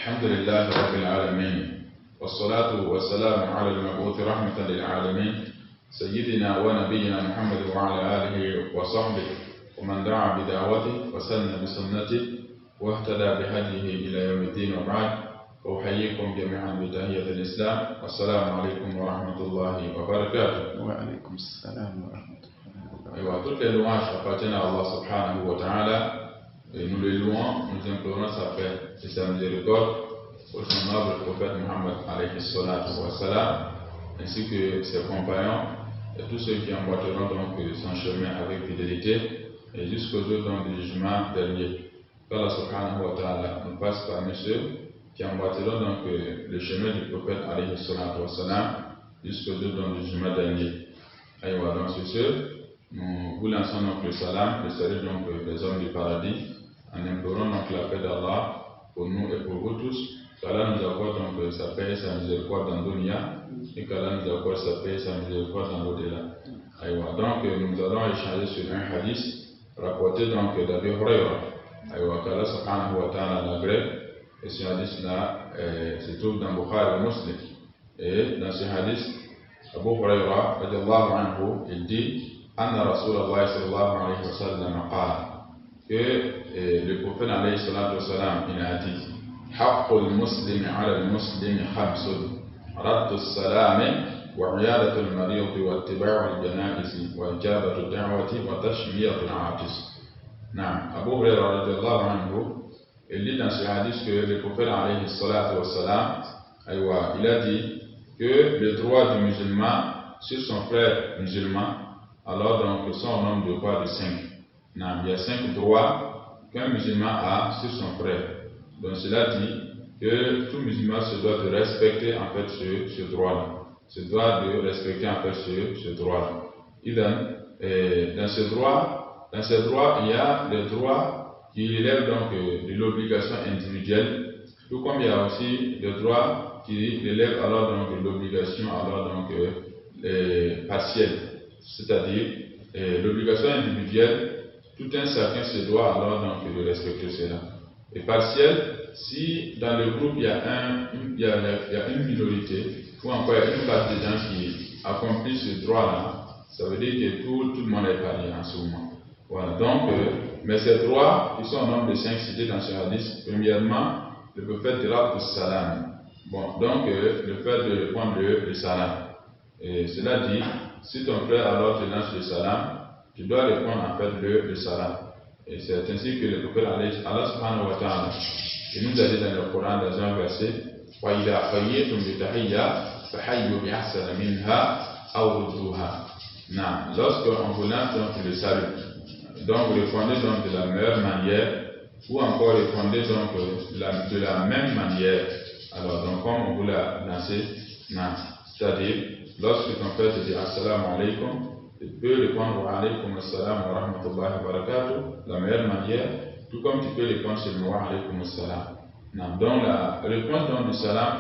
الحمد لله رب العالمين والصلاة والسلام على المبعوث رحمة للعالمين سيدنا ونبينا محمد وعلى آله وصحبه ومن دعا بدعوته وسن بسنته واهتدى بهديه إلى يوم الدين وبعد أحييكم جميعا بتحية الإسلام والسلام عليكم ورحمة الله وبركاته. وعليكم السلام ورحمة الله وبركاته. Toutes les louanges appartiennent à Allah subhanahu wa ta'ala et nous les louons, nous implorons sa paix et sa miséricorde pour son noble prophète Muhammad alayhi salatu wa salam, ainsi que ses compagnons et tous ceux qui emboîteront donc son chemin avec fidélité et jusqu'au jour du jugement dernier. Qu'Allah subhanahu wa ta'ala nous passe parmi ceux qui emboîteront donc le chemin du prophète alayhi salatu wa salam jusqu'au jour du jugement dernier. Aïwa, donc sur ce, nous vous lançons donc le salam, le salut donc des hommes du paradis, en implorant donc la paix d'Allah pour nous et pour vous tous, qu'Allah nous accorde donc sa paix et sa miséricorde dans le dunya, et qu'Allah nous accorde sa paix et sa miséricorde dans l'au-delà. Aïwa, donc nous allons échanger sur un hadith rapporté donc d'Abi Huraira, aïwa, qu'Allah subhanahu wa ta'ala l'agrée, et ce hadith là se trouve dans Bukhari et Muslim. Et dans ce hadith, Abu Huraira radiallahu anhu, il dit Anna Rasulallah sallallahu alayhi wa sallam qala, que le prophète alayhi salatu wa salam il a dit Haqqul muslimi ala al-muslimi khamsun raddu as-salami wa iyadatu al-maridi wa ittiba'u al-janaizi wa ijabatu ad-da'wati wa tashmiyatu al-'atis. Naam, Abu Huraira radiallahu anhu, il dit dans ce hadith que le prophète alayhi salatu wa salam, il a dit que le droit du musulman sur son frère musulman, alors donc sont au nombre de quoi? De 5. Il y a 5 droits qu'un musulman a sur son frère. Donc cela dit que tout musulman se doit de respecter en fait ce droit-là. Se doit de respecter en fait ce droit-là. Et dans ce droit, il y a les droits qui relèvent donc de l'obligation individuelle, tout comme il y a aussi le droit qui relève alors donc de l'obligation alors donc partielle, c'est-à-dire l'obligation individuelle, tout un chacun se doit alors donc de respecter cela. Et partielle, si dans le groupe il y a une minorité ou encore il y a une partie des gens qui accomplissent ce droit-là, ça veut dire que tout le monde est parié en ce moment. Voilà, donc, mais ces droits, ils sont au nombre de 5 cités dans ce hadith. Premièrement, le prophète dira pour salam. Bon, donc le fait de répondre le salam. Et cela dit, si ton frère alors te lance le salam, tu dois répondre en fait le salam. Et c'est ainsi que le prophète Allah subhanahu wa ta'ala, il nous a dit dans le Coran dans un verset, وَإِذَا حَيِّيتُمْ بِتَحِيَّةٍ فَحَيُّوا بِأَحْسَنَ مِنْهَا أَوْ رُدُّوهَا. Lorsqu'on vous lance donc le salut, donc vous répondez donc de la meilleure manière, ou encore répondez donc de la même manière. Alors donc comme on vous l'a lancé, c'est-à-dire lorsque ton frère te dit assalamu alaikum, tu peux répondre wa alaikum assalam wa rahmatullahi wa barakatuh, la meilleure manière, tout comme tu peux répondre seulement wa alaikum assalam. Donc la réponse donc du salam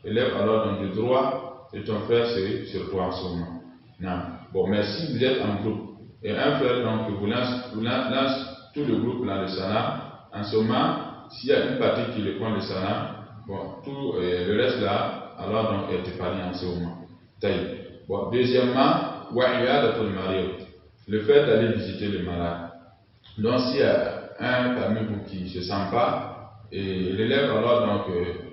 élève alors donc le droit de ton frère sur toi en ce moment. Bon, mais si vous êtes en groupe et un frère donc vous lance tout le groupe là le salam, en ce moment, s'il y a une partie qui répond le salam, bon, tout le reste là, alors donc est épargné en ce moment. Bon, deuxièmement, le fait d'aller visiter le malade. Donc s'il y a un parmi vous qui ne se sent pas, et il élève alors donc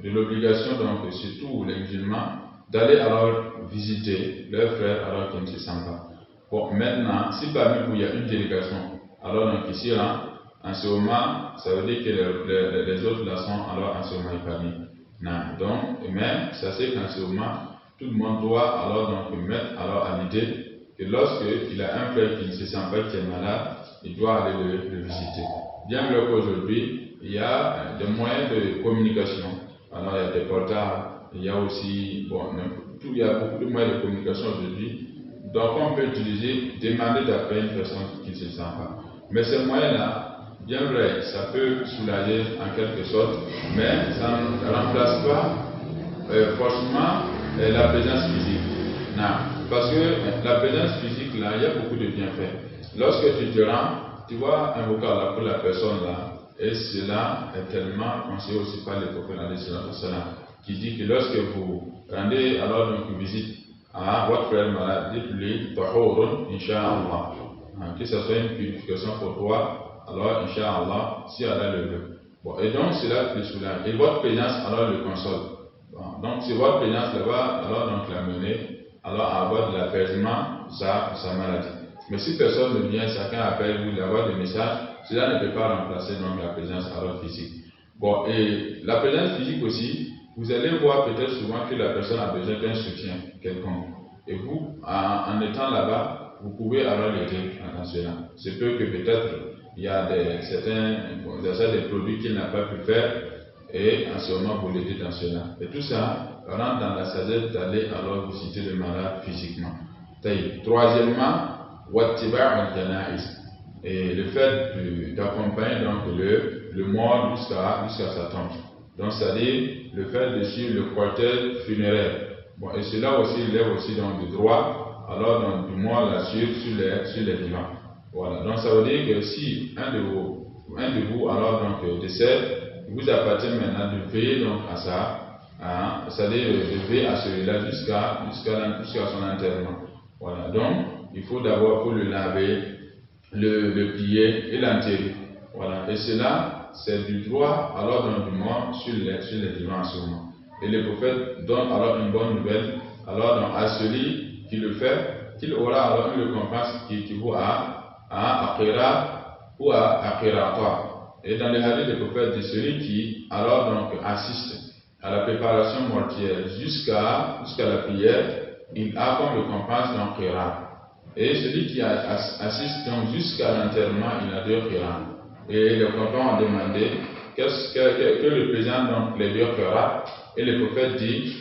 de l'obligation donc surtout les musulmans d'aller alors visiter leur frère alors qu'il ne se sent pas. Bon, maintenant, si parmi vous il y a une délégation, alors donc ici là, en ce moment, ça veut dire que les autres là sont alors en ce moment épargnés. Donc, mais ça c'est qu'en ce moment, tout le monde doit alors donc mettre alors à l'idée que lorsqu'il a un frère qui ne se sent pas qui est malade, il doit aller le visiter. Bien que qu'aujourd'hui, il y a des moyens de communication. Alors il y a des portables, il y a aussi, bon, il y a beaucoup de moyens de communication aujourd'hui. Donc on peut utiliser, demander d'appeler une personne qui ne se sent pas. Mais ces moyens-là, bien vrai, ça peut soulager en quelque sorte, mais ça ne remplace pas forcément la présence physique. Parce que la présence physique, là, il y a beaucoup de bienfaits. Lorsque tu te rends, tu vas invoquer Allah pour la personne là, Et cela est tellement conseillé aussi par le prophète qui dit que lorsque vous rendez alors donc une visite à votre frère malade, dites-lui Tahurun, Inch'Allah. Que ce soit une purification pour toi, alors Inch'Allah, si Allah le veut. Bon, et donc cela le soulage. Et votre présence alors le console. Bon, donc si votre présence là-bas, alors donc l'amener alors à avoir de l'apaisement sa maladie. Mais si personne ne vient, chacun appelle vous, il avoir des messages, cela ne peut pas remplacer donc la présence alors physique. Bon, et la présence physique aussi, vous allez voir peut-être souvent que la personne a besoin d'un soutien quelconque. Et vous, en étant là-bas, vous pouvez alors l'aider dans cela. C'est peu que peut-être il y a des produits qu'il n'a pas pu faire et en ce moment vous l'aidez dans cela. Et tout ça rentre dans la sagesse d'aller alors visiter le malade physiquement. Troisièmement, wattiba' al-janaiz. Et le fait d'accompagner donc le mort jusqu'à sa tombe. Donc c'est-à-dire le fait de suivre le cortège funéraire. Bon, et cela aussi lève aussi donc du droit, alors donc du mort la suivre sur les vivants. Voilà. Donc ça veut dire que si un de vous alors donc décède, il vous appartient maintenant de veiller donc à ça, c'est-à-dire de veiller à celui-là jusqu'à son enterrement. Voilà. Donc il faut d'abord le laver, le plier et l'enterrer. Voilà. Et cela, c'est du droit alors donc du mort sur les vivants en ce moment. Et le prophète donne alors une bonne nouvelle alors donc à celui qui le fait, qu'il aura alors une récompense qui équivaut à akhira ou à akhirata. Et dans les hadiths, le prophète dit celui qui alors donc assiste à la préparation mortuaire jusqu'à la prière, il a comme récompense donc khira. Et celui qui assiste donc jusqu'à l'enterrement, il a 2 khira. Et les compagnons ont demandé que représentent donc les 2 khira. Et le prophète dit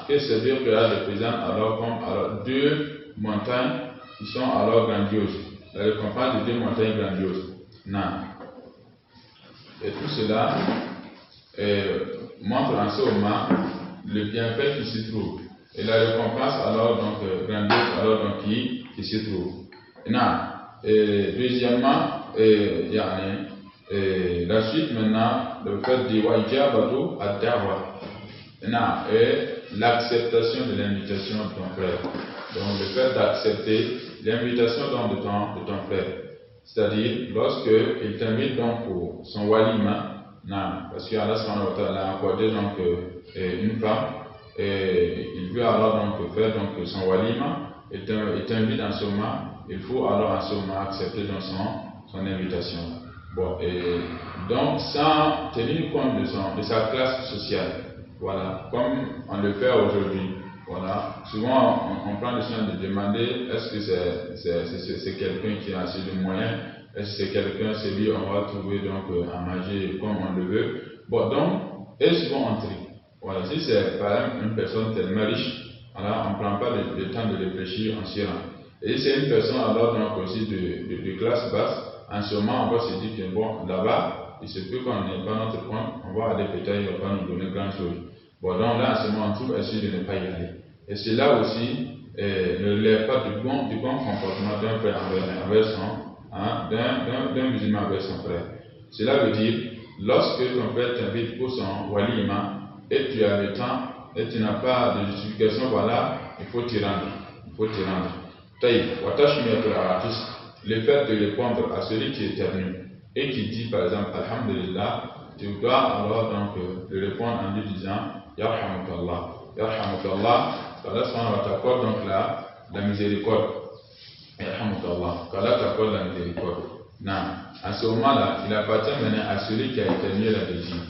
que ces 2 khira représentent alors comme 2 montagnes qui sont alors grandioses. La récompense de 2 montagnes grandioses. Non. Et tout cela montre en ce moment le bienfait qui s'y trouve. Et la récompense alors donc grandiose alors donc qui s'y trouve. Non. Et deuxièmement, la suite maintenant, le fait de wa'ijabatu ad-da'wa. Et l'acceptation de l'invitation de ton frère. Donc le fait d'accepter l'invitation de ton frère. C'est-à-dire, lorsqu'il t'invite donc pour son walima, parce qu'Allah a accordé donc une femme, et il veut alors donc faire donc son walima, et t'invite en ce moment, il faut alors en ce moment accepter donc son invitation. Bon, et donc sans tenir compte de sa classe sociale, voilà, comme on le fait aujourd'hui. Voilà. Souvent, on prend le soin de demander est-ce que c'est quelqu'un qui a assez de moyens, est-ce que c'est quelqu'un, c'est lui, on va trouver donc à manger comme on le veut. Bon, donc, et souvent on trie. Voilà. Si c'est par exemple une personne tellement riche, voilà, on ne prend pas le temps de réfléchir, on s'y rend. Et si c'est une personne alors donc aussi de classe basse, en ce moment, on va se dire que bon, là-bas, il se peut qu'on n'ait pas notre compte, on va aller peut-être, il ne va pas nous donner grand-chose. Bon, donc là, en ce moment, on trouve essayer de ne pas y aller. Et cela aussi ne lève pas du bon comportement d'un frère envers d'un musulman envers son frère. Cela veut dire, lorsque ton frère t'invite pour son walima, et tu as le temps, et tu n'as pas de justification, voilà, il faut t'y rendre. Le fait de répondre à celui qui éternue et qui dit par exemple Alhamdulillah, tu dois alors donc le répondre en lui disant Yarhamukallah. Yarhamukallah, qu'Allah t'accorde donc la miséricorde. Yarhamukallah, qu'Allah t'accorde la miséricorde. Non, à ce moment-là, il appartient maintenant à celui qui a éternué la deuxième.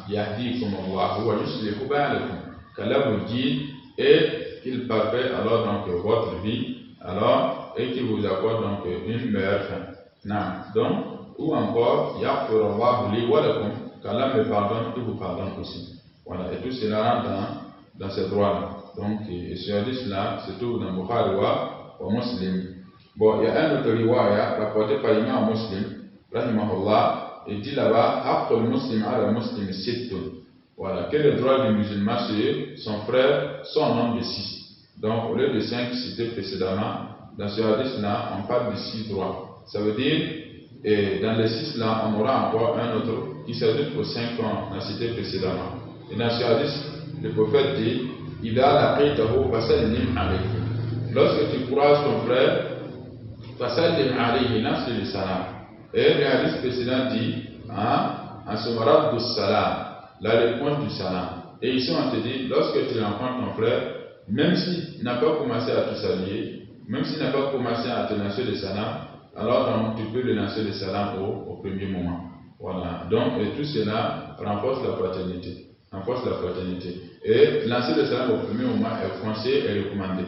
Yahdikum Allah wa yuslihu ba'alakum. Qu'Allah vous guide et qu'il parfait alors donc votre vie, alors et qui vous accorde donc une meilleure fin. Non. Donc, ou encore, Yaghfirullahu li wa lakum, qu'Allah me pardonne et vous pardonne aussi. Voilà, et tout cela rentre dans ces droits-là. Donc, et ce hadith-là, c'est tout dans Bukhari wa Muslim. Bon, il y a un autre riwaya rapporté par l'imam Muslim, rahimahullah, il dit là-bas, Haqqul Muslim ala Muslim sittun. Voilà, que le droit du musulman sur son frère, son nombre de 6. Donc, au lieu de 5 cités précédemment, dans ce hadith-là, on parle de 6 droits. Ça veut dire, Et dans les 6 là, on aura encore un autre qui s'ajoute aux 5 qu'on a cités précédemment. Et dans ce hadith, le prophète dit Ida laqitahu fasallim alayhi. Lorsque tu croises ton frère, fasallim alayhi, lance le salam. Et le hadith précédent dit Asumarad du salam, la réponse du salam. Et ici on te dit, lorsque tu rencontres ton frère, même s'il n'a pas commencé à te saluer, même s'il n'a pas commencé à te lancer le salam, alors donc, tu peux le lancer le salam au premier moment. Voilà. Donc, et tout cela renforce la fraternité. Et lancer le salam au premier moment est conseillé et recommandé.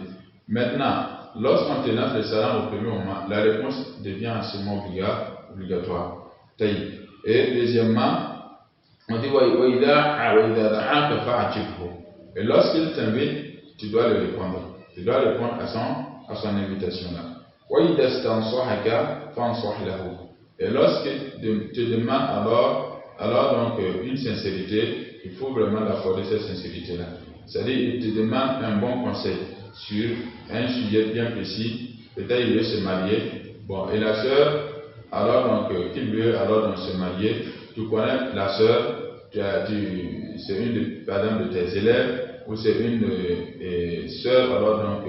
Maintenant, lorsqu'on te lance le salam au premier moment, la réponse devient seulement obligatoire. Et deuxièmement, on dit et lorsqu'il t'invite, tu dois le répondre. Tu dois répondre à son invitation là. Et lorsqu'il te demande alors donc une sincérité, il faut vraiment l'accorder cette sincérité là. C'est-à-dire il te demande un bon conseil sur un sujet bien précis. Peut-être il veut se marier. Bon, et la sœur, alors donc qu'il veut alors donc se marier, tu connais la sœur, c'est une par exemple de tes élèves, ou c'est une sœur alors donc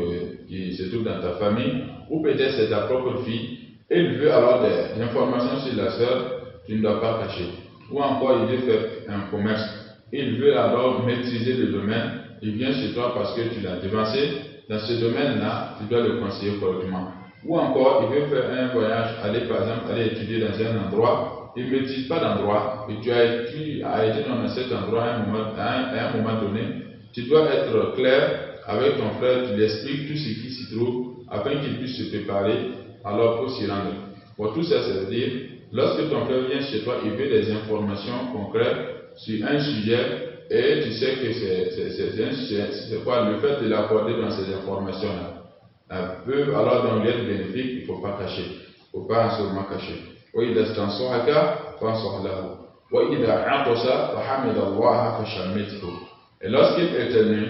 qui se trouve dans ta famille, ou peut-être c'est ta propre fille, et il veut alors des informations sur la sœur, tu ne dois pas cacher. Ou encore il veut faire un commerce, il veut alors maîtriser le domaine, il vient chez toi parce que tu l'as devancé, dans ce domaine-là, tu dois le conseiller correctement. Ou encore il veut faire un voyage, aller par exemple aller étudier dans un endroit, il ne maîtrise pas d'endroit, et tu as été dans cet endroit à un moment donné, tu dois être clair avec ton frère, tu lui expliques tout ce qui s'y trouve, afin qu'il puisse se préparer, alors pour s'y rendre. Pour tout ça, ça veut dire, lorsque ton frère vient chez toi, il veut des informations concrètes sur un sujet, et tu sais que c'est quoi le fait de l'accorder dans ces informations-là. Peut alors donc être bénéfique, il ne faut pas cacher, il ne faut pas seulement cacher. Et lorsqu'il éternue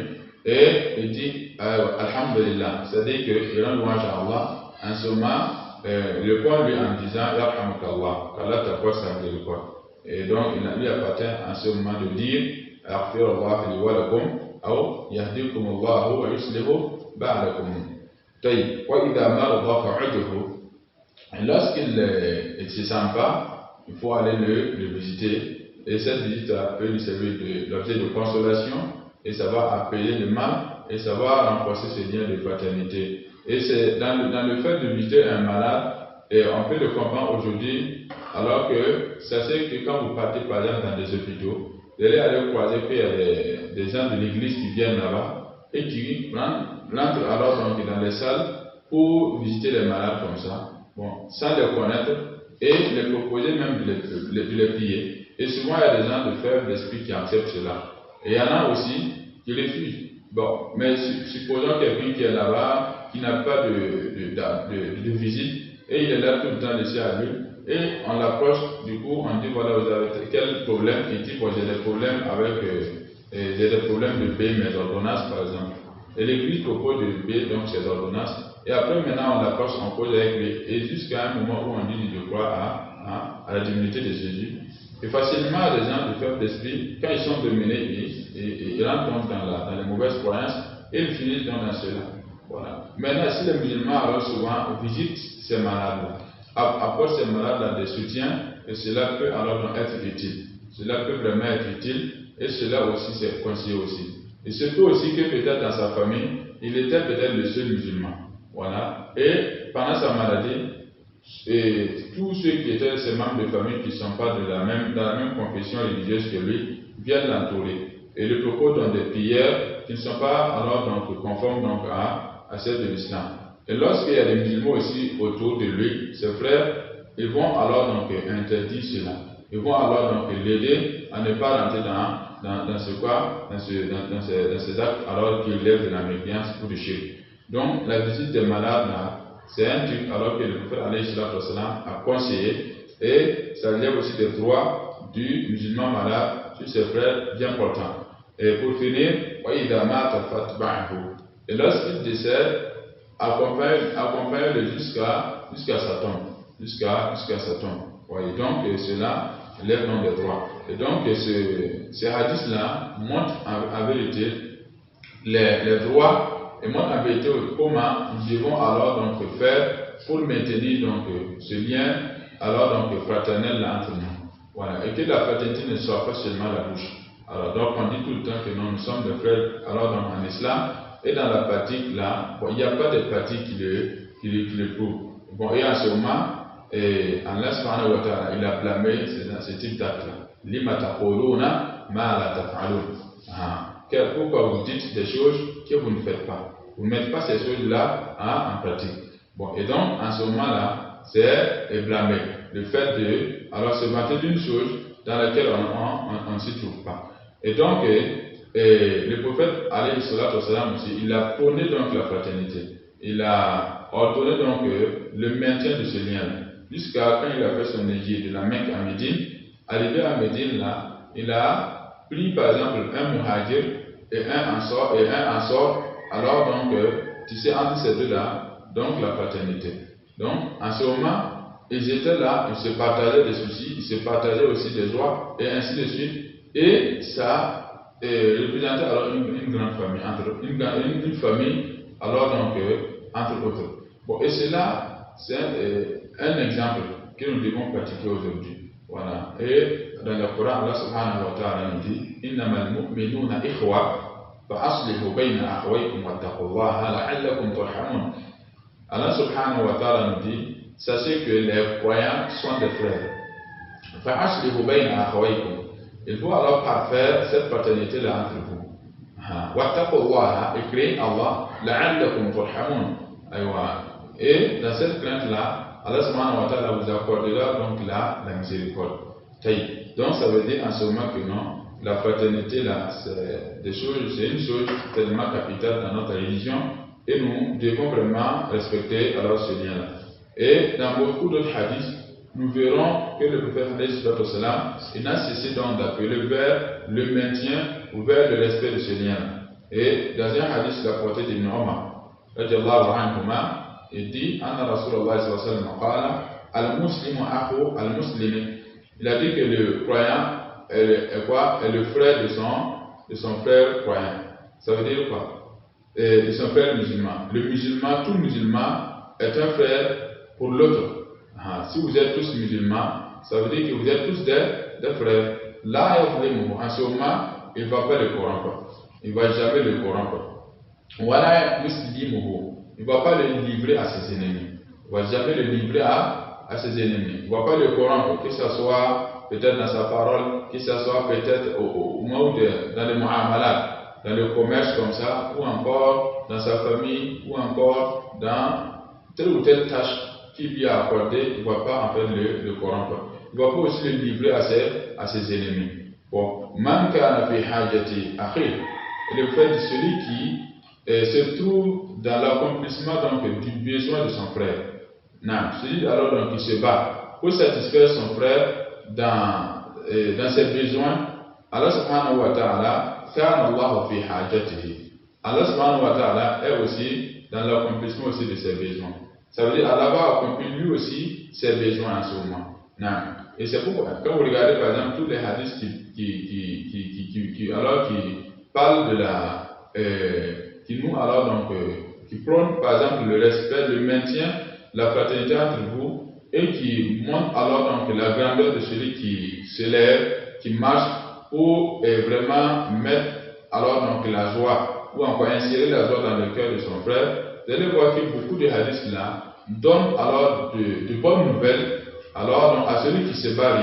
et il dit Alhamdulillah, c'est-à-dire qu'il rend louange à Allah, en ce moment, répond-lui en disant Yarhamukallah, qu'Allah t'accorde sa miséricorde. Et donc, il lui appartient en ce moment de dire Aghfirullah li wa lakum, ou Yahdikumullahu wa yuslihu ba'alakum. Et lorsqu'il ne se sent pas, il faut aller le visiter. Et cette visite peut lui servir d'objet de consolation, et ça va appeler le mal, et ça va renforcer ce lien de fraternité. Et c'est dans le fait de visiter un malade, et on peut le comprendre aujourd'hui, alors que ça c'est que quand vous partez par exemple dans des hôpitaux, vous allez aller croiser qu'il y a des gens de l'église qui viennent là-bas, et qui rentrent alors donc dans les salles pour visiter les malades comme ça, bon, sans les connaître, et les proposer même de les prier. Et souvent, il y a des gens de faible esprit qui acceptent cela. Et il y en a aussi qui refusent. Bon, mais supposons quelqu'un qui est là-bas, qui n'a pas de visite, et il est là tout le temps laissé à lui, et on l'approche, du coup, on dit voilà, vous avez quel problème? Il dit bon, j'ai des problèmes j'ai des problèmes de payer mes ordonnances, par exemple. Et l'Église propose de payer donc ses ordonnances, et après maintenant on l'approche, on cause avec lui, et jusqu'à un moment où on dit de croire à la divinité de Jésus. Et facilement, les gens de faible d'esprit, quand ils sont dominés, ils rentrent dans les mauvaises croyances et ils finissent dans cela. Voilà. Maintenant, si les musulmans, alors souvent, visitent ces malades-là, apportent ces malades-là des soutiens, et cela peut alors être utile. Cela peut vraiment être utile, et cela aussi, c'est conseillé aussi. Et surtout aussi que peut-être dans sa famille, il était peut-être le seul musulman. Voilà. Et pendant sa maladie, et tous ceux qui étaient ses membres de famille qui ne sont pas dans la même confession religieuse que lui viennent l'entourer et le propos dans des prières qui ne sont pas alors donc conformes donc à celles de l'islam. Et lorsqu'il y a des musulmans aussi autour de lui, ses frères, ils vont alors donc interdire cela. Ils vont alors donc l'aider à ne pas rentrer dans ces actes alors qu'il lève de la méfiance ou du shirk. Donc la visite des malades là, c'est un truc alors que le prophète a conseillé, et ça lève aussi des droits du musulman malade sur ses frères bien portants. Et pour finir, et lorsqu'il décède, accompagne-le jusqu'à sa tombe. jusqu'à ça tombe. Voyez, donc cela lève donc des droits. Et donc ces hadiths-là montrent en vérité les droits et montrent en vérité comment nous devons alors donc faire pour maintenir donc ce lien alors donc fraternel là entre nous. Voilà, et que la fraternité ne soit pas seulement la bouche. Alors donc on dit tout le temps que nous sommes des frères alors donc en islam, et dans la pratique là, bon, il n'y a pas de pratique qui le prouve. Bon, et en ce moment, Allah subhanahu wa ta'ala, il a blâmé ce type d'acte-là. Lima taquluna ma la taf'alun. Pourquoi vous dites des choses que vous ne faites pas? Vous ne mettez pas ces choses-là en pratique. Bon, et donc en ce moment-là, c'est blâmé. Le fait de se vanter d'une chose dans laquelle on ne s'y trouve pas. Et donc, le prophète alayhi salatu wassalam aussi, il a prôné donc la fraternité. Il a ordonné donc le maintien de ce lien-là. Jusqu'à quand il a fait son hégire de la Mecque à Médine. Arrivé à Médine là, il a pris par exemple un muhajir et un ansor, alors donc tissé entre ces deux-là, donc la fraternité. Donc en ce moment, ils étaient là, ils se partageaient des soucis, ils se partageaient aussi des joies, et ainsi de suite. Et ça représentait alors une grande famille, une famille, alors donc, entre autres. Bon, et cela, c'est un exemple que nous devons pratiquer aujourd'hui. Voilà. Et dans le Coran, Allah subhanahu wa ta'ala nous dit Innamal mu'minuna ikhwa, fa aslihu bayna akhwaykum wattaqullaha la'allakum turhamun. Allah subhanahu wa ta'ala nous dit sachez que les croyants sont des frères. Fa'aslihu bayna akhawaykum. Il faut alors parfaire cette fraternité-là entre vous. Wattaqullaha, et craignez Allah, la'allakum turhamun. Et dans cette crainte-là, Allah subhanahu wa ta'ala vous accordera donc la miséricorde. Donc ça veut dire en ce moment que non, la fraternité-là, c'est une chose tellement capitale dans notre religion, et nous devons vraiment respecter alors ce lien-là. Et dans beaucoup d'autres hadiths, nous verrons que le prophète il n'a cessé donc d'appeler vers le maintien ou vers le respect de ce lien-là. Et dans un hadith, il a porté d'Ibn Omar, il dit Anna Rasulullah sallallahu alayhi wa sallam al-muslimu akhu al-muslimi. Il a dit que le croyant est le frère de son frère croyant. Ça veut dire quoi? De son frère musulman. Le musulman, tout musulman est un frère pour l'autre. Si vous êtes tous musulmans, ça veut dire que vous êtes tous des frères. Là, en ce moment, il ne va pas le corrompre. Il ne va jamais le corrompre. Voilà, il ne va pas le livrer à ses ennemis. Il ne va jamais le livrer à ses ennemis. Il ne va pas le corrompre, que ce soit peut-être dans sa parole, que ce soit peut-être au moins dans les mu'amalat, dans le commerce comme ça, ou encore dans sa famille, ou encore dans telle ou telle tâche qu'il lui a accordé, il ne va pas en fait le corrompre. Il ne va pas aussi le livrer à ses ennemis. Bon, man kana fi hajati akhi, le fait de celui qui se trouve dans l'accomplissement donc du besoin de son frère. Non, celui alors donc qui se bat pour satisfaire son frère dans ses besoins. Allah subhanahu wa ta'ala kana Allah fi hajatihi. Allah subhanahu wa ta'ala est aussi dans l'accomplissement aussi de ses besoins. Ça veut dire Allah va accomplir lui aussi ses besoins en ce moment. Non. Et c'est pourquoi, quand vous regardez par exemple tous les hadiths qui parlent de qui nous alors donc qui prônent par exemple le respect, le maintien, la fraternité entre vous, et qui montrent alors donc la grandeur de celui qui se lève, qui marche pour vraiment mettre alors donc la joie, ou encore insérer la joie dans le cœur de son frère. Vous allez voir que beaucoup de hadiths là donnent alors de bonnes nouvelles alors donc à celui qui se bat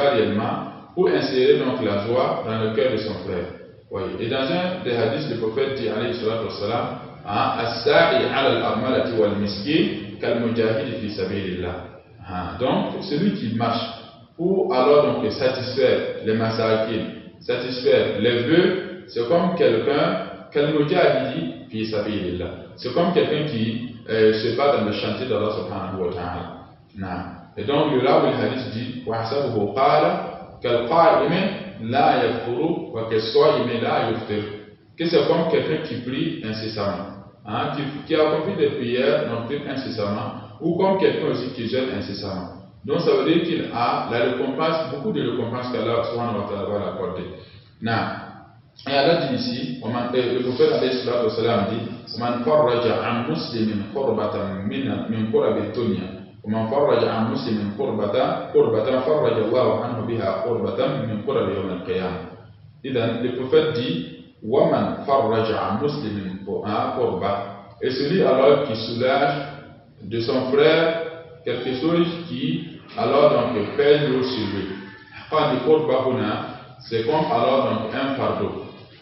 réellement, pour insérer donc la joie dans le cœur de son frère. Voyez. Et dans un des hadiths, le prophète dit alayhi salatu wassalam, as-sa'i ala al-armalati wal miskin kal mujahid fi sabilillah. Donc celui qui marche pour alors donc satisfaire les masakin, satisfaire les vœux, c'est comme quelqu'un kal mujahid fi sabilillah. C'est comme quelqu'un qui se bat dans le chantier d'Allah subhanahu wa ta'ala. Et donc le là où le hadith dit وَحْسَبُهُ قَالَ كَالْقَائِمِ لَا يَفْطُرُ وَكَالصَّائِمِ لَا يُفْطِرُ. Que c'est comme quelqu'un qui prie incessamment, qui accomplit des prières nocturnes incessamment, ou comme quelqu'un aussi qui jeûne incessamment. Donc ça veut dire qu'il a la récompense, beaucoup de récompenses qu'Allah subhanahu wa ta'ala va l'accorder. Et Allah dit ici, le prophète alayhi salatu wasalam dit, man farraja an muslimin qurbatan min qurabi dunya, man farraja an muslimin qurbatan farraja Allahu anhu biha qurbatan min qurabi yawm al-qiyamah. Le prophète dit, wa man farraja an muslimin qurba, et celui alors qui soulage de son frère quelque chose qui alors donc pèse lourd sur lui. Quand il qurba huna, c'est comme alors donc un fardeau.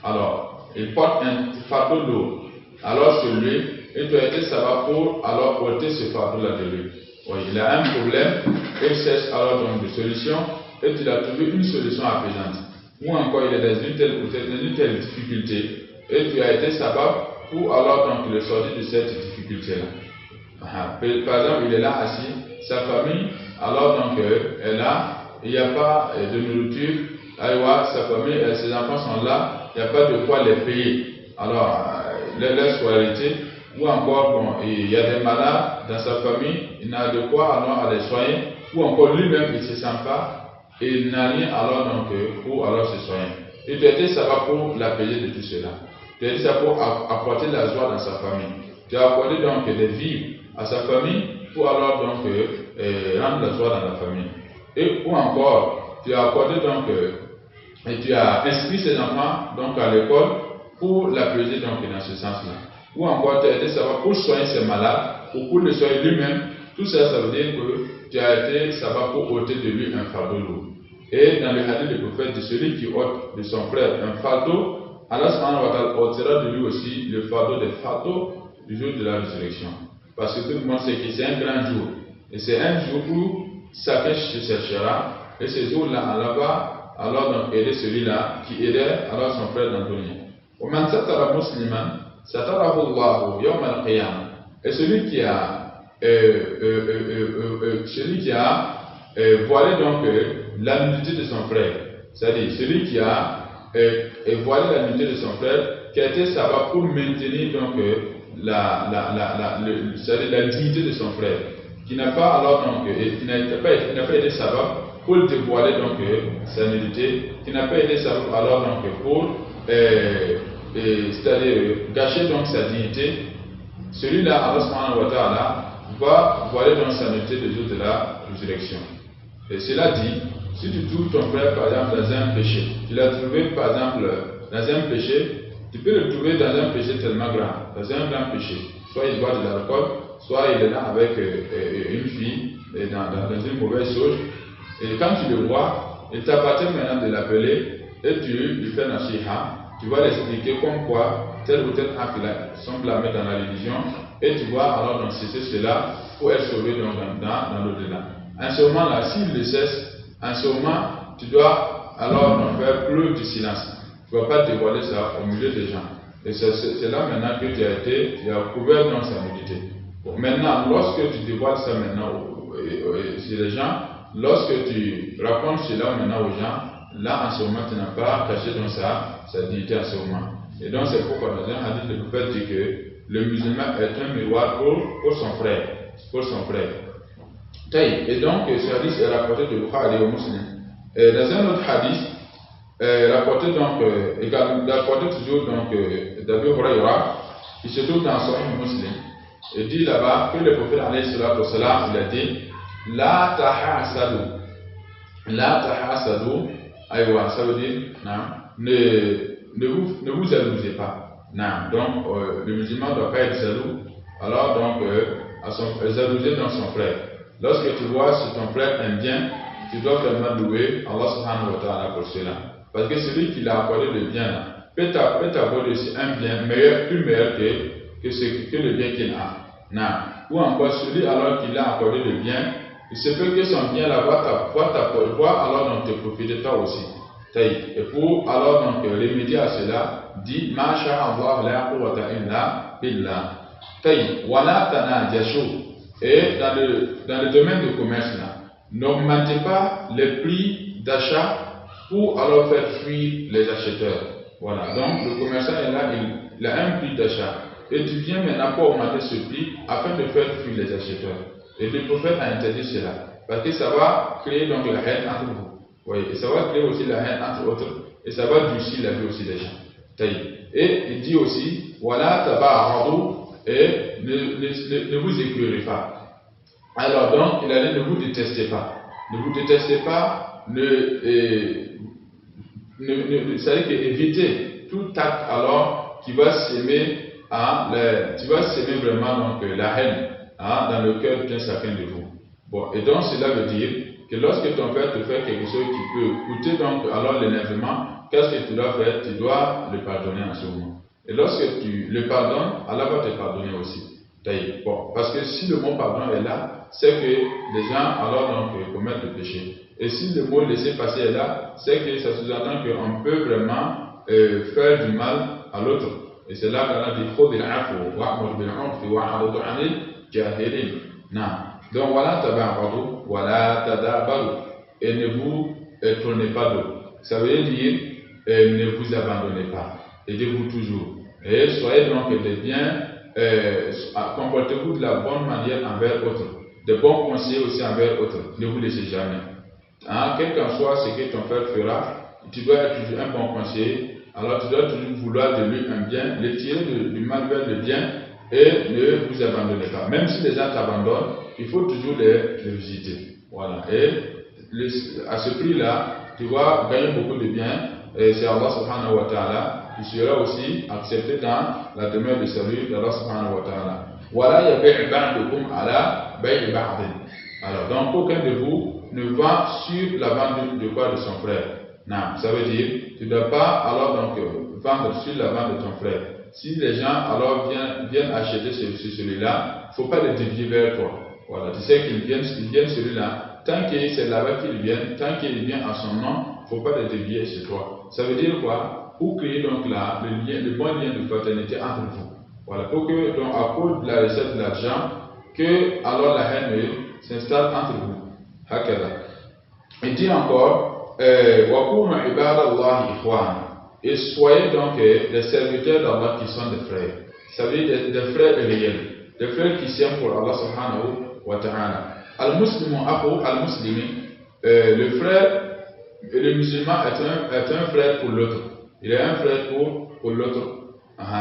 Alors, il porte un fardeau lourd, alors sur lui, et tu as été savant pour alors porter ce fardeau-là de lui. Oui, il a un problème, et il cherche alors donc des solutions, et tu as trouvé une solution apaisante. Ou encore il est dans une telle difficulté, et tu as été savant pour alors donc le sortir de cette difficulté-là. Par exemple, il est là assis, sa famille, alors donc il n'y a pas de nourriture, sa famille, ses enfants sont là, il n'y a pas de quoi les payer. Alors, leur scolarité, ou encore, bon, il y a des malades dans sa famille, il n'a de quoi alors à les soigner, ou encore lui-même il ne se sent pas, et il n'a rien alors donc pour alors se soigner. Et tu as été ça va pour l'apaiser de tout cela. Tu as été ça pour apporter la joie dans sa famille. Tu as apporté donc des vivres à sa famille pour alors donc rendre la joie dans la famille. Et ou encore, tu as apporté donc et tu as inscrit ses enfants donc à l'école pour l'apaiser donc dans ce sens-là. Ou encore tu as été savoir pour soigner ses malades ou pour le soigner lui-même. Tout ça, ça veut dire que tu as été savoir pour ôter de lui un fardeau lourd. Et dans le hadith du prophète, de celui qui ôte de son frère un fardeau, Allah subhanahu wa ta'ala ôtera de lui aussi le fardeau des fardeaux du jour de la résurrection. Parce que tout le monde sait que c'est un grand jour. Et c'est un jour où chacun se cherchera. Et ce jour-là, Allah va alors donc aider celui-là qui aidait alors son frère dans le dunya. وَمَنْ سَتَرَ مُسْلِمًا سَتَرَهُ اللَّهُ يَوْمَ الْقِيَامَةِ. Et celui qui a voilé donc la nudité de son frère, c'est-à-dire celui qui a voilé la nudité de son frère, qui a été savant pour maintenir donc c'est-à-dire la dignité de son frère, qui n'a pas alors donc qui n'a pas été savant pour dévoiler donc sa nudité, qui n'a pas été savant alors donc pour c'est-à-dire gâcher donc sa dignité. Celui-là, Allah subhanahu wa ta'ala va voiler donc sa nudité le jour de la résurrection. Et cela dit, si tu trouves ton frère par exemple dans un péché, tu l'as trouvé par exemple dans un péché, tu peux le trouver dans un péché tellement grand, dans un grand péché. Soit il boit de l'alcool, soit il est là avec une fille et dans une mauvaise chose. Et quand tu le vois, il t'appartient maintenant de l'appeler et tu lui fais nasiha. Tu vas l'expliquer comme quoi tel ou tel acte sont blâmés dans la religion et tu vas alors donc cesser cela pour être sauvé dans l'au-delà. En ce moment-là, s'il le cesse, en ce moment, tu dois alors donc faire preuve du silence. Tu ne vas pas dévoiler ça au milieu des gens. Et c'est là maintenant que tu as couvert dans sa nudité. Bon, maintenant, lorsque tu dévoiles ça maintenant chez les gens, lorsque tu racontes cela maintenant aux gens, là en ce moment tu n'as pas caché dans sa dignité en ce moment. Et donc c'est pourquoi dans un hadith le prophète dit que le musulman est un miroir pour son frère. Et donc ce hadith est rapporté de Bukhari et Muslim. Et dans un autre hadith, rapporté toujours d'Abu Huraira, qui se trouve dans Sahih Muslim, et dit là-bas que le prophète alayhi salatu wassalam, il a dit La tahasadu, aywa, ça veut dire ne vous jalousez pas. Donc le musulman ne doit pas être jaloux, alors donc jalouser dans son frère. Lorsque tu vois si ton frère aime bien, tu dois vraiment louer Allah subhanahu wa ta'ala pour cela. Parce que celui qui l'a accordé le bien là, peut t'accorder aussi un bien plus meilleur que le bien qu'il a. Ou encore celui alors qu'il a accordé le bien, il se peut que son bien là va alors donc te profiter toi aussi. Et pour alors donc remédier à cela, dit Ma sha'Allah la quwwata illa billah. Wala tanajashu. Et dans le domaine du commerce là, n'augmentez pas les prix d'achat pour alors faire fuir les acheteurs. Voilà, donc le commerçant est là, il a un prix d'achat. Et tu viens maintenant pour augmenter ce prix afin de faire fuir les acheteurs. Et le prophète a interdit cela. Parce que ça va créer donc la haine entre vous. Oui, et ça va créer aussi la haine entre autres. Et ça va durcir la vie aussi des gens. Et il dit aussi, voilà, tabarradu, et ne vous éclairez pas. Alors donc, il a dit, ne vous détestez pas. Ne vous détestez pas, c'est-à-dire évitez tout acte alors qui va s'aimer tu vas s'aimer vraiment donc la haine dans le cœur d'un chacun de vous. Bon, et donc cela veut dire que lorsque ton frère te fait quelque chose qui peut coûter donc alors l'énervement, qu'est-ce que tu dois faire? Tu dois le pardonner en ce moment. Et lorsque tu le pardonnes, Allah va te pardonner aussi. Bon, parce que si le mot pardon est là, c'est que les gens alors donc commettent le péché. Et si le mot laisser passer est là, c'est que ça sous-entend qu'on peut vraiment faire du mal à l'autre. Et c'est là qu'on a dit khudh al-'afwa wa'mur bil-'urfi wa'rid 'anil jahilin. Donc voilà tabaghadu wala tadabaru, et ne vous tournez pas dos. Ça veut dire ne vous abandonnez pas. Aidez-vous toujours. Et soyez donc des biens, comportez-vous de la bonne manière envers autres. De bons conseils aussi envers autres. Ne vous laissez jamais. Quel qu'en soit ce que ton frère fera, tu dois être toujours un bon conseiller. Alors tu dois toujours vouloir de lui un bien, le tirer du mal vers le bien, et ne vous abandonnez pas. Même si les gens t'abandonnent, il faut toujours les visiter. Voilà. Et à ce prix-là, tu vas gagner beaucoup de bien. Et c'est Allah subhanahu wa ta'ala qui sera aussi accepté dans la demeure de salut d'Allah subhanahu wa ta'ala. Voilà, yabi'u ba'dukum ala bay'i ba'din. Alors, donc, aucun de vous ne vend sur la vente de quoi de son frère. Non, ça veut dire, tu ne dois pas alors donc vendre sur la vente de ton frère. Si les gens alors viennent acheter celui-là, il ne faut pas les dévier vers toi. Voilà, tu sais qu'ils viennent celui-là. Tant que c'est là-bas qu'ils viennent, tant qu'il vient à son nom, il ne faut pas les dévier chez toi. Ça veut dire quoi? Pour créer donc là le bon lien de fraternité entre vous. Voilà, pour que donc à cause de la recette de l'argent, que alors la haine s'installe entre vous. Hakada. Il dit encore, وَكُونُوا عِبَادَ اللَّهِ إِخْوَانًا, et soyez donc des serviteurs d'Allah qui sont des frères. Ça veut dire des frères réels, des frères qui s'aiment pour Allah subhanahu wa ta'ala. Al-Muslimu akhu al-Muslimi, le frère, le musulman est un frère pour l'autre. Il est un frère pour l'autre.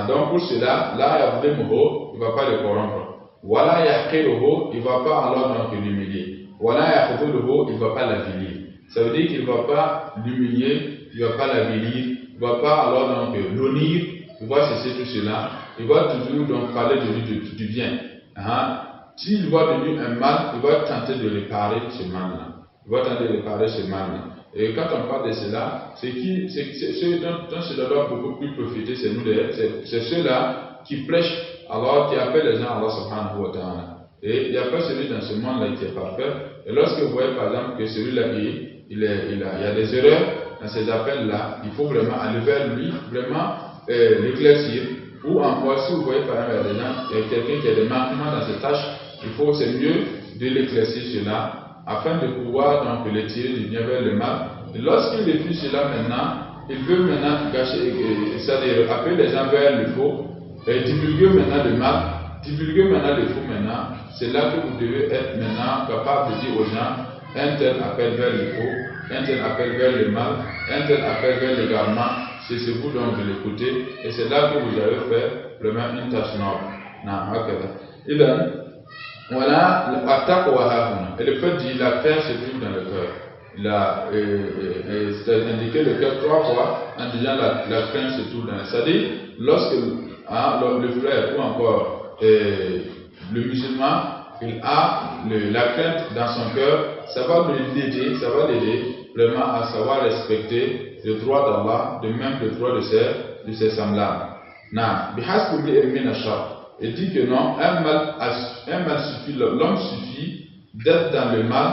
Donc pour cela, la yadlimuhu, il ne va pas le corrompre. Wala yaqiruhu, il ne va pas alors donc l'humilier. Wala yakhuduluhu, il ne va pas l'avilir. Ça veut dire qu'il ne va pas l'humilier, il ne va pas l'avilir, il ne va pas alors donc l'honnir, il va cesser tout cela, il va toujours donc parler de lui du bien. S'il voit de lui un mal, il va tenter de réparer ce mal-là. Il va tenter de réparer ce mal-là. Et quand on parle de cela, ceux dont cela doit beaucoup plus profiter, c'est ceux-là qui prêchent, alors qui appellent les gens à Allah subhanahu wa ta'ala. Et il n'y a pas celui dans ce monde-là qui est parfait. Et lorsque vous voyez par exemple que celui-là, il y a des erreurs dans ces appels-là, il faut vraiment aller vers lui, vraiment l'éclaircir. Ou encore, si vous voyez par exemple il y a quelqu'un qui a des manquements dans ses tâches, c'est mieux de l'éclaircir cela, afin de pouvoir donc le tirer du bien vers le mal. Et lorsqu'il refuse cela maintenant, il veut maintenant gâcher, c'est-à-dire appeler les gens vers le faux, et divulguer maintenant le mal, divulguer maintenant le faux maintenant. C'est là que vous devez être maintenant capable de dire aux gens, un tel appelle vers le faux, un tel appelle vers le mal, un tel appelle vers l'égarement. C'est vous donc de l'écouter, et c'est là que vous allez faire vraiment une tâche noble. Et donc, voilà, et le fait dit, la crainte se trouve dans le cœur. Il a indiqué le cœur 3 fois en disant la crainte se trouve dans le cœur. C'est-à-dire, lorsque le frère ou encore le musulman, il a la crainte dans son cœur, ça va l'aider vraiment à savoir respecter le droit d'Allah, de même le droit de ses semblables. Il dit que non, un mal suffit, l'homme suffit d'être dans le mal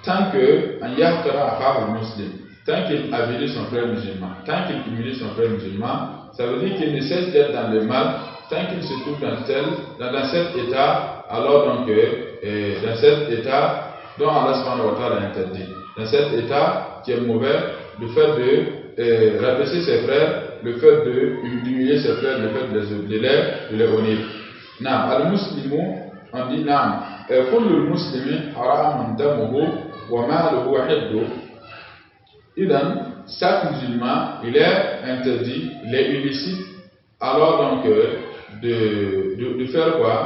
tant qu'il avilit son frère musulman. Tant qu'il humilie son frère musulman, ça veut dire qu'il ne cesse d'être dans le mal tant qu'il se trouve dans cet état, alors donc, dans cet état dont Allah subhanahu wa ta'ala interdit. Dans cet état qui est mauvais, le fait de rabaisser ses frères, le fait d'humilier ses frères, le fait de les honner. Al-Muslimu, on dit كل المسلم حرام دمه وماله وحده. Chaque musulman, il est interdit, il est illicite, alors donc de faire quoi?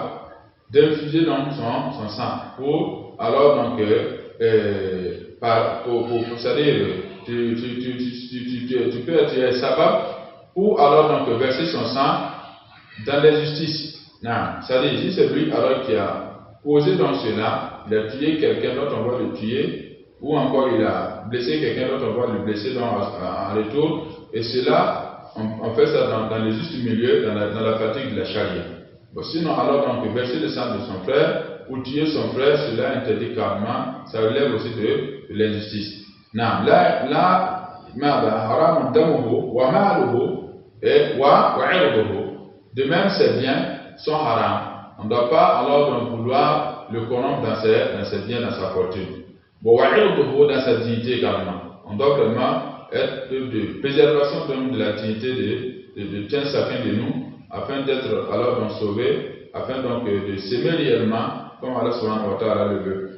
D'infuser donc son sang pour c'est-à-dire tu peux être sabab pour alors donc verser son sang dans l'injustice. C'est-à-dire si c'est lui alors qui a causé donc cela, il a tué quelqu'un d'autre, on va le tuer, ou encore il a blessé quelqu'un d'autre, on va le blesser en retour, et cela, on fait ça dans le juste milieu, dans la pratique de la charia. Bon, sinon, alors donc, verser le sang de son frère, ou tuer son frère, cela interdit carrément, ça relève aussi de l'injustice. De même, ses biens sont haram. On ne doit pas alors donc vouloir le corrompre dans ses biens, dans sa fortune. Dans sa dignité également. On doit vraiment être de préservation de la dignité de chacun de nous, afin d'être alors donc sauvé, afin donc de s'aimer réellement, comme Allah subhanahu wa ta'ala le veut.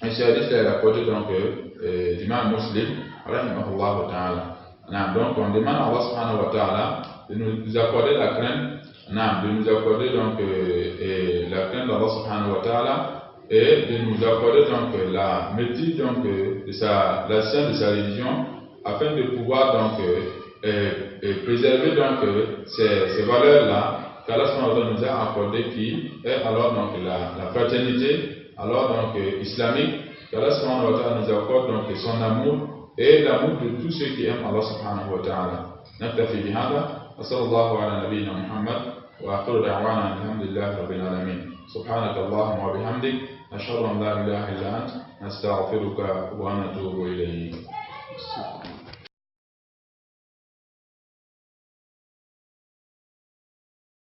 Et ce hadith est rapporté donc d'imam Muslim, rahimahullah ta'ala. Donc on demande à Allah subhanahu wa ta'ala de nous accorder la crainte, de nous accorder donc la crainte d'Allah subhanahu wa ta'ala, et de nous accorder donc la maîtrise donc la science de sa religion, afin de pouvoir donc préserver donc ces valeurs-là qu'Allah nous a accordées, qui est alors donc la fraternité, alors donc islamique, qu'Allah nous accorde donc son amour et l'amour de tous ceux qui aiment Allah subhanahu wa ta'ala. نكتفي بهذا وصلى الله على نبينا محمد وآخر دعوانا الحمد لله رب العالمين. سبحانك اللهم وبحمدك نشهد أن لا إله إلا أنت نستغفرك ونتوب إليك.